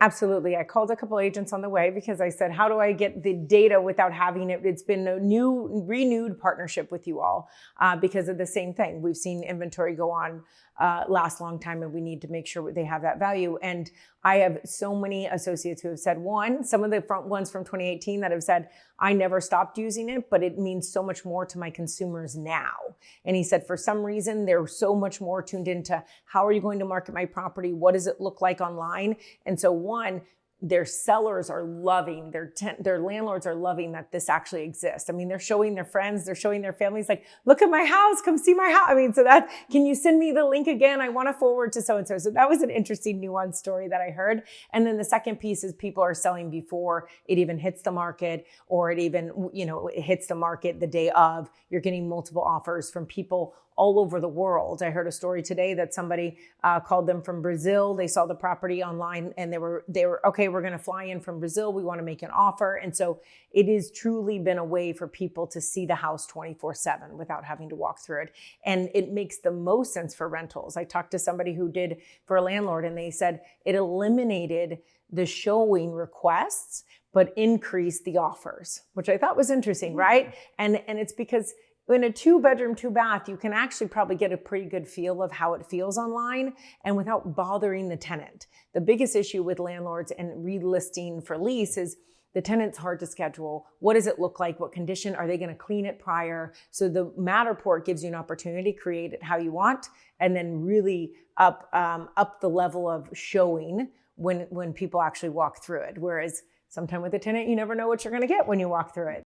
Absolutely. I called a couple agents on the way because I said, how do I get the data without having it? It's been a renewed partnership with you all because of the same thing. We've seen inventory go on last long time, and we need to make sure they have that value. And I have so many associates who have said, some of the front ones from 2018 that have said, I never stopped using it, but it means so much more to my consumers now. And he said, for some reason, they're so much more tuned into how are you going to market my property? What does it look like online? And so their sellers are loving, their landlords are loving that this actually exists. I mean, they're showing their friends, they're showing their families, like, look at my house, come see my house. I mean, can you send me the link again? I want to forward to so-and-so. So that was an interesting nuanced story that I heard. And then the second piece is people are selling before it even hits the market, or it even, it hits the market the day of. You're getting multiple offers from people all over the world. I heard a story today that somebody called them from Brazil. They saw the property online and they were okay, we're going to fly in from Brazil. We want to make an offer. And so it has truly been a way for people to see the house 24/7 without having to walk through it. And it makes the most sense for rentals. I talked to somebody who did for a landlord, and they said it eliminated the showing requests, but increased the offers, which I thought was interesting, right? And it's because in a 2-bedroom, 2-bath, you can actually probably get a pretty good feel of how it feels online and without bothering the tenant. The biggest issue with landlords and relisting for lease is the tenant's hard to schedule. What does it look like? What condition? Are they going to clean it prior? So the Matterport gives you an opportunity to create it how you want, and then really up the level of showing when people actually walk through it. Whereas sometime with a tenant, you never know what you're going to get when you walk through it.